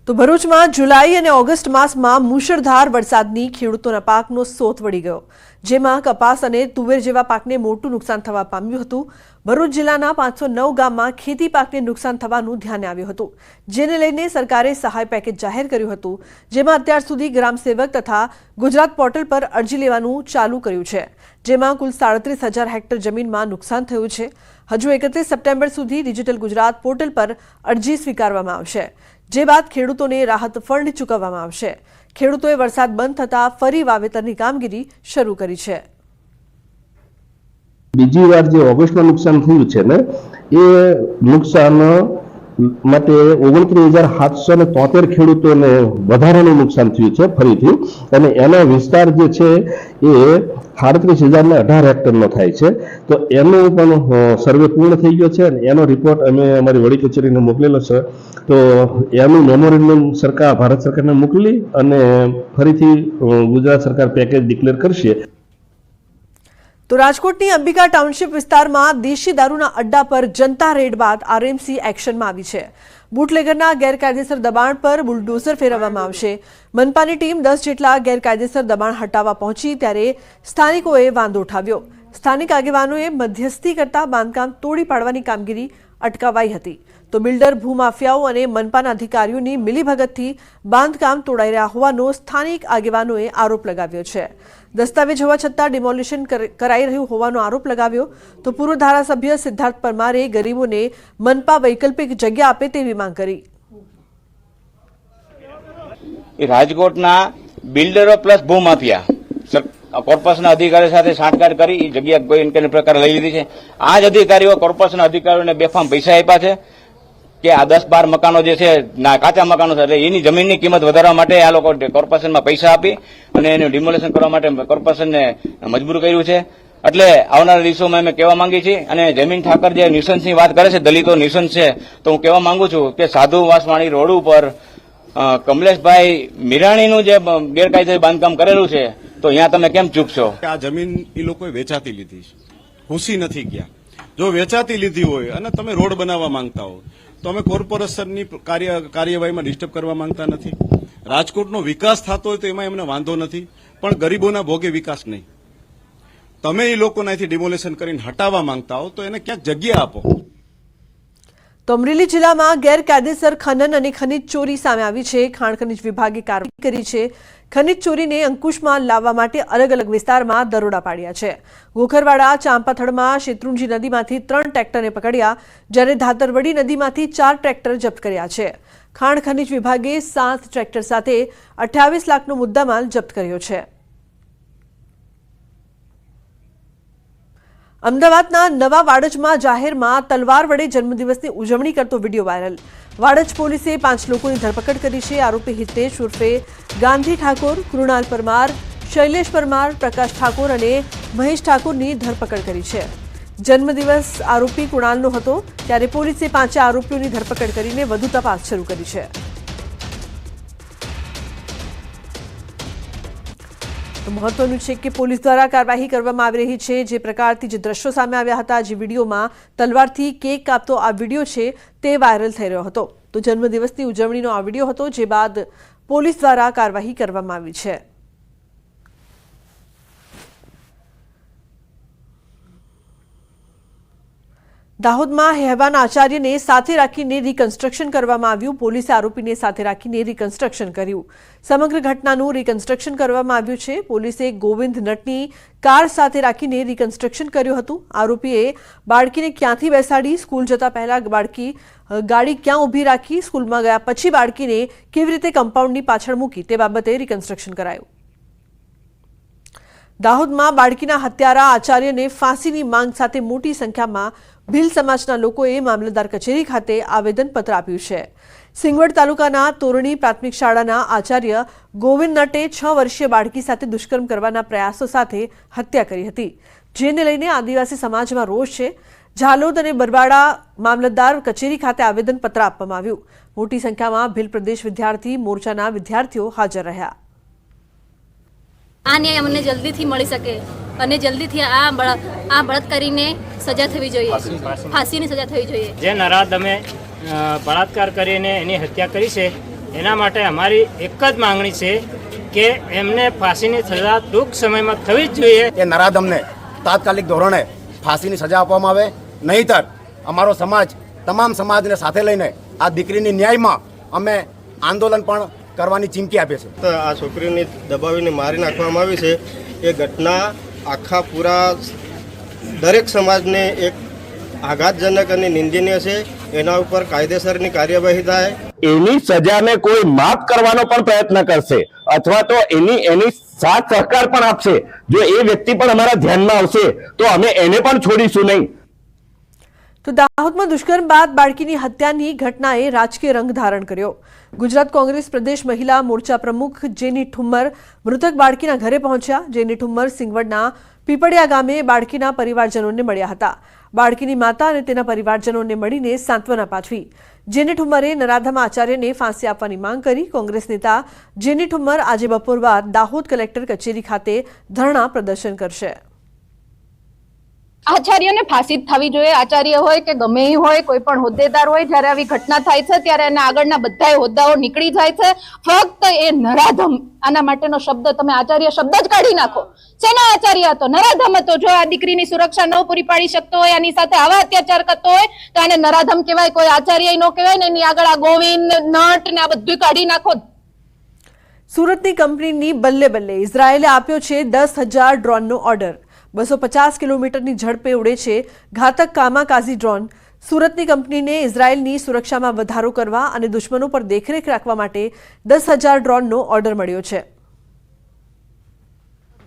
તો ભરૂચમાં જુલાઈ અને ઓગસ્ટ માસમાં મુશળધાર વરસાદની ખેડૂતોના પાકનો સોથ વળી ગયો, જેમાં કપાસ અને તુવેર જેવા પાકને મોટું નુકસાન થવા પામ્યું હતું। ભરૂચ જિલ્લાના 509 ગામમાં ખેતી પાકને નુકસાન થવાનું ધ્યાને આવ્યું હતું, જેને લઈને સરકારે સહાય પેકેજ જાહેર કર્યું હતું, જેમાં અત્યાર સુધી ગ્રામ સેવક તથા ગુજરાત પોર્ટલ પર અરજી લેવાનું ચાલુ કર્યું છે, જેમાં કુલ 37,000 હેક્ટર જમીનમાં નુકસાન થયું છે। હજુ 31 સપ્ટેમ્બર સુધી ડિજિટલ ગુજરાત પોર્ટલ પર અરજી સ્વીકારવામાં આવશે, જે બાદ ખેડૂતોને રાહત ફંડ ચૂકવવામાં આવશે। ખેડૂતોએ વરસાદ બંધ થતા ફરી વાવેતરની કામગીરી શરૂ કરી છે। બીજી વાર જે ઓગસ્ટમાં નુકસાન થયું છે ને, એ નુકસાન માટે 29,773 ખેડૂતોને વધારાનું નુકસાન થયું છે ફરીથી, અને એનો વિસ્તાર જે છે એ 38,018 હેક્ટરનો થાય છે। તો એનો પણ સર્વે પૂર્ણ થઈ ગયો છે અને એનો રિપોર્ટ અમે અમારી વડી કચેરીને મોકલેલો છે। તો એનું મેમોરેન્ડમ ભારત સરકારને મોકલી અને ફરીથી ગુજરાત સરકાર પેકેજ ડિક્લેર કરશે। તો રાજકોટની અંબિકા ટાઉનશીપ વિસ્તારમાં દેશી દારૂના અડ્ડા પર જનતા રેડ બાદ આરએમસી એક્શનમાં આવી છે। બુટલેગરના ગેરકાયદેસર દબાણ પર બુલડોઝર ફેરવવામાં આવશે। મનપાની ટીમ 10 જેટલા ગેરકાયદેસર દબાણ હટાવવા પહોંચી ત્યારે સ્થાનિકોએ વાંધો ઉઠાવ્યો। સ્થાનિક આગેવાનોએ મધ્યસ્થી કરતા બાંધકામ તોડી પાડવાની કામગીરી અટકાવાઈ હતી, તો બિલ્ડર ભૂમાફિયાઓ અને મનપાના અધિકારીઓની મિલીભગતથી બાંધકામ તોડાઈ રહ્યા હોવાનો સ્થાનિક આગેવાનોએ આરોપ લગાવ્યો છે। દસ્તાવેજ હોવા છતાં ડિમોલિશન કરાઈ રહ્યું હોવાનો આરોપ લગાવ્યો, તો પૂર્વ ધારાસભ્ય સિદ્ધાર્થ પરમારે ગરીબોને મનપા વૈકલ્પિક જગ્યા આપે તેવી માંગ કરી। રાજકોટના બિલ્ડરો પ્લસ ભૂમાફિયા કોર્પોરેશનના અધિકારીઓ સાથે સાંઠગાંઠ કરી એ જગ્યા કોઈ પ્રકાર લઈ લીધી છે। આ જ અધિકારીઓ કોર્પોરેશનના અધિકારીઓને બેફામ પૈસા આપ્યા છે કે આ 10-12 મકાનો જે છે કાચા મકાનો છે, એટલે એની જમીનની કિંમત વધારવા માટે આ લોકો કોર્પોરેશનમાં પૈસા આપી અને એનું ડિમોલેશન કરવા માટે કોર્પોરેશનને મજબૂર કર્યું છે। એટલે આવનારા દિવસોમાં અમે કહેવા માંગીએ છીએ, અને જમીન ઠાકર જે ન્યુસન્સની વાત કરે છે, દલિતો ન્યુસન્સ છે, તો હું કહેવા માંગુ છું કે સાધુ વાસવાણી રોડ ઉપર કમલેશભાઈ મીરાણીનું જે ગેરકાયદે બાંધકામ કરેલું છે, તો અહીંયા તમે કેમ ચૂપ છો? આ જમીન એ લોકોએ વેચાતી લીધી છે, ઘૂસી નથી ગયા। જો વેચાતી લીધી હોય અને તમે રોડ બનાવવા માંગતા હો તો અમે કોર્પોરેશનની કાર્યવાહીમાં ડિસ્ટર્બ કરવા માંગતા નથી। રાજકોટનો વિકાસ થતો હોય તો એમાં એમને વાંધો નથી, પણ ગરીબોના ભોગે વિકાસ નહીં। તમે એ લોકોને અહીંથી ડિમોલેશન કરીને હટાવવા માંગતા હો તો એને ક્યાંક જગ્યા આપો। તો અમરેલી જિલ્લામાં ગેરકાયદેસર ખનન અને ખનીજ ચોરી સામે આવી છે। ખાણ ખનીજ વિભાગે કાર્યવાહી કરી છે। ખનીજ ચોરીને અંકુશમાં લાવવા માટે અલગ અલગ વિસ્તારમાં દરોડા પાડ્યા છે। ગોખરવાડા ચાંપાથડમાં શેત્રુંજી નદીમાંથી 3 ટ્રેક્ટરને પકડ્યા, જ્યારે ધાતરવડી નદીમાંથી 4 ટ્રેક્ટર જપ્ત કર્યા છે। ખાણ ખનીજ વિભાગે 7 ટ્રેક્ટર સાથે 28 લાખનો મુદ્દામાલ જપ્ત કર્યો છે। અમદાવાદના નવા વાડજમાં જાહેરમાં તલવાર વડે જન્મદિવસની ઉજવણી કરતો વિડીયો વાયરલ। વાડજ પોલીસે 5 લોકોની ધરપકડ કરી છે। આરોપી હિતેશ ઉર્ફે ગાંધી ઠાકોર, કૃણાલ પરમાર, શૈલેષ પરમાર, પ્રકાશ ઠાકોર અને મહેશ ઠાકોરની ધરપકડ કરી છે। જન્મદિવસ આરોપી કૃણાલનો હતો, ત્યારે પોલીસે 5 આરોપીઓની ધરપકડ કરીને વધુ તપાસ શરૂ કરી છે। તો મહત્વનું છે કે પોલીસ દ્વારા કાર્યવાહી કરવામાં આવી રહી છે। જે પ્રકારથી જે દ્રશ્યો સામે આવ્યા હતા, જે વિડીયોમાં તલવારથી કેક કાપતો આ વિડીયો છે તે વાયરલ થઈ રહ્યો હતો, તો જન્મદિવસની ઉજવણીનો આ વિડીયો હતો, જે બાદ પોલીસ દ્વારા કાર્યવાહી કરવામાં આવી છે। દાહોદમાં હેવાન આચાર્યને સાથે રાખીને રિકન્સ્ટ્રક્શન કરવામાં આવ્યું। પોલીસે આરોપીને સાથે રાખીને રિકન્સ્ટ્રક્શન કર્યું। સમગ્ર ઘટનાનું રિકન્સ્ટ્રક્શન કરવામાં આવ્યું છે। પોલીસે ગોવિંદ નટની કાર સાથે રાખીને રિકન્સ્ટ્રક્શન કર્યું હતું। આરોપીએ બાળકીને ક્યાંથી બેસાડી, સ્કૂલ જતા પહેલા ગાડી ક્યાં ઊભી રાખી, સ્કૂલમાં ગયા પછી બાળકીને કેવી રીતે કમ્પાઉન્ડની પાછળ મૂકી, તે બાબતે રિકન્સ્ટ્રક્શન કરાયું। દાહોદમાં બાળકીના હત્યારા આચાર્યને ફાંસીની માંગ સાથે મોટી સંખ્યામાં ભીલ સમાજના લોકોએ મામલતદાર કચેરી ખાતે આવેદનપત્ર આપ્યું છે। સિંગવડ તાલુકાના તોરણી પ્રાથમિક શાળાના આચાર્ય ગોવિંદ નટે 6 વર્ષીય બાળકી સાથે દુષ્કર્મ કરવાના પ્રયાસો સાથે હત્યા કરી હતી, જેને લઈને આદિવાસી સમાજમાં રોષ છે। ઝાલોદ અને બરવાડા મામલતદાર કચેરી ખાતે આવેદનપત્ર આપવામાં આવ્યું। મોટી સંખ્યામાં ભીલ પ્રદેશ વિદ્યાર્થી મોરચાના વિદ્યાર્થીઓ હાજર રહ્યા। આ ન્યાય અમને જલ્દીથી મળી શકે અને જલ્દીથી આ બળાત્કારીને સજા થવી જોઈએ, ફાંસીની સજા થવી જોઈએ। જે નરાધમે બળાત્કાર કરીને એની હત્યા કરી છે એના માટે અમારી એક જ માંગણી છે કે એમને ફાંસીની સજા ટૂંક સમયમાં થવી જ જોઈએ. એ નરાધમને તાત્કાલિક ધોરણે ફાંસીની સજા આપવામાં આવે, નહીંતર અમારો સમાજ તમામ સમાજને સાથે લઈને આ દીકરીની ન્યાયમાં અમે આંદોલન પણ કરવાની ચીમકી આપીએ છીએ. તો આ છોકરીને દબાવીને મારી નાખવામાં આવી છે એ ઘટના આખા પૂરા દરેક સમાજને એક આઘાતજનક અને નિંદનીય છે. એના ઉપર કાયદેસરની કાર્યવાહી થાય. એની સજાને કોઈ માફ કરવાનો પણ પ્રયત્ન કરશે અથવા તો એની સાથ સહકાર પણ આપશે. જો એ વ્યક્તિ પણ અમારા ધ્યાનમાં આવશે તો અમે એને પણ છોડીશું નહીં. તો દાહોદમાં દુષ્કર્મ બાદ બાળકીની હત્યાની ઘટનાએ રાજકીય રંગ ધારણ કર્યો. ગુજરાત કોંગ્રેસ પ્રદેશ મહિલા મોરચા પ્રમુખ જેની ઠુમ્મર મૃતક બાળકીના ઘરે પહોંચ્યા. જેની ઠુમ્મર સિંગવડના પીપળિયા ગામે બાળકીના પરિવારજનોને મળ્યા હતા. બાળકીની માતા અને તેના પરિવારજનોને મળીને સાંત્વના પાઠવી. જેની ઠુમ્મરે નરાધમ આચાર્યને ફાંસી આપવાની માંગ કરી. કોંગ્રેસ નેતા જેની ઠુમ્મર આજે બપોર બાદ દાહોદ કલેક્ટર કચેરી ખાતે ધરણા પ્રદર્શન કરશે. આચાર્યને ફાંસી થવી જોઈએ. આચાર્ય હોય કે ગમે એ હોય, કોઈ પણ હોદ્દેદાર હોય, જ્યારે આવી ઘટના થાય છે ત્યારે એના આગળના બધા હોદ્દાઓ નીકળી જાય છે. ફક્ત એ નરાધમ, આના માટેનો શબ્દ તમે આચાર્ય શબ્દ જ કાઢી નાખો. શેના આચાર્ય હતો? નરાધમ હતો. જો આ દીકરીની સુરક્ષા ન પૂરી પાડી શકતો હોય, આની સાથે આવા અત્યાચાર કરતો હોય તો આને નરાધમ કહેવાય, કોઈ આચાર્ય ન કહેવાય ને. એની આગળ આ ગોવિંદ, નટ ને આ બધું કાઢી નાખો. સુરતની કંપનીની બલ્લે બલ્લે ઇઝરાયેલે આપ્યો છે 10,000 ડ્રોનનો ઓર્ડર. 250 કિલોમીટરની ઝડપે ઉડે છે ઘાતક કામાકાઝી ડ્રોન. સુરતની કંપનીને ઇઝરાયેલની સુરક્ષામાં વધારો કરવા અને દુશ્મનો પર દેખરેખ રાખવા માટે 10,000 ડ્રોનનો ઓર્ડર મળ્યો છે.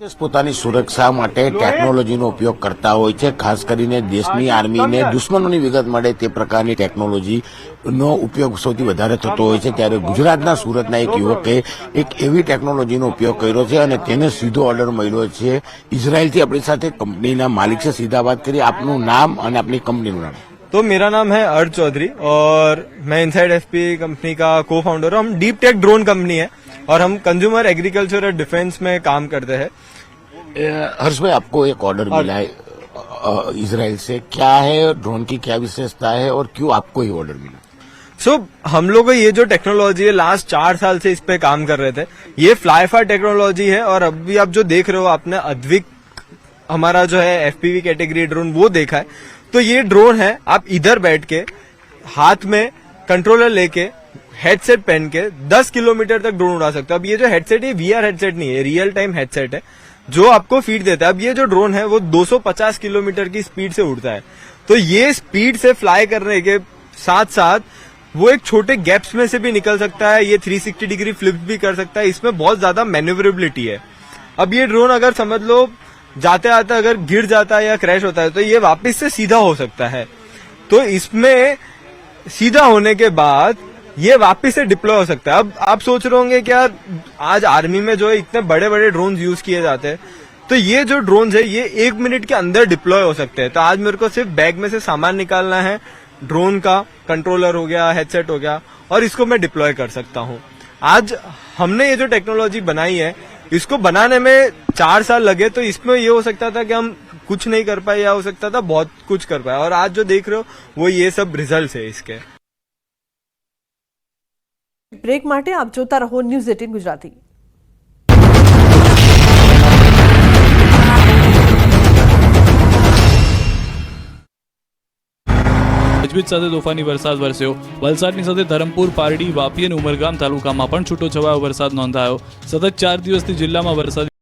દેશ પોતાની સુરક્ષા માટે ટેકનોલોજીનો ઉપયોગ કરતા હોય છે. ખાસ કરીને દેશની આર્મીને દુશ્મનોની વિગત મળે તે પ્રકારની ટેકનોલોજીનો ઉપયોગ સૌથી વધારે થતો હોય છે. ત્યારે ગુજરાતના સુરતના એક યુવકે એક એવી ટેકનોલોજીનો ઉપયોગ કર્યો છે અને તેને સીધો ઓર્ડર મળ્યો છે ઇઝરાયલથી. આપણી સાથે કંપનીના માલિક છે, સીધા વાત કરીએ. આપનું નામ અને આપની કંપનીનું નામ. तो मेरा नाम है अर्ज चौधरी और मैं इनसाइड एफपी कंपनी का को फाउंडर हूँ. हम डीप टेक ड्रोन कंपनी है और हम कंज्यूमर एग्रीकल्चर और डिफेंस में काम करते हैं. हर्ष भाई, आपको एक ऑर्डर मिला है इजराइल से, क्या है ड्रोन की क्या विशेषता है और क्यों आपको ये ऑर्डर मिला? हम लोग को ये जो टेक्नोलॉजी है लास्ट 4 साल से इस पे काम कर रहे थे. ये फ्लाई फायर टेक्नोलॉजी है और अभी आप जो देख रहे हो, आपने अद्विक हमारा जो है एफपीवी कैटेगरी ड्रोन वो देखा है. तो ये ड्रोन है, आप इधर बैठ के हाथ में कंट्रोलर लेके हेडसेट पहन के 10 किलोमीटर तक ड्रोन उड़ा सकते हो. अब ये जो हेडसेट है वीआर हेडसेट नहीं है, रियल टाइम हेडसेट है जो आपको फीड देता है. अब ये जो ड्रोन है वो 250 किलोमीटर की स्पीड से उड़ता है. तो ये स्पीड से फ्लाई करने के साथ साथ वो एक छोटे गैप्स में से भी निकल सकता है. ये 360 डिग्री फ्लिप भी कर सकता है. इसमें बहुत ज्यादा मैन्यूवरेबिलिटी है. अब ये ड्रोन अगर समझ लो जाते आते अगर गिर जाता है या क्रैश होता है तो ये वापस से सीधा हो सकता है. तो इसमें सीधा होने के बाद ये वापस से डिप्लॉय हो सकता है. अब आप सोच रहे होंगे कि यार आज आर्मी में जो है इतने बड़े बड़े ड्रोन यूज किए जाते हैं, तो ये जो ड्रोन है ये 1 मिनट के अंदर डिप्लॉय हो सकते हैं. तो आज मेरे को सिर्फ बैग में से सामान निकालना है, ड्रोन का कंट्रोलर हो गया, हेडसेट हो गया, और इसको मैं डिप्लॉय कर सकता हूँ. आज हमने ये जो टेक्नोलॉजी बनाई है इसको बनाने में 4 साल लगे. तो इसमें ये हो सकता था कि हम कुछ नहीं कर पाए या हो सकता था बहुत कुछ कर पाए, और आज जो देख रहे हो वो ये सब रिजल्ट है इसके. બ્રેક માટે આપ જોતા રહો ન્યૂઝ 18 ગુજરાતી. ગાજવીજ સાથે તોફાની વરસાદ વરસ્યો. વલસાડની સાથે ધરમપુર, પારડી, વાપી અને ઉમરગામ તાલુકામાં પણ છૂટોછવાયો વરસાદ નોંધાયો. સતત 4 દિવસથી જિલ્લામાં વરસાદી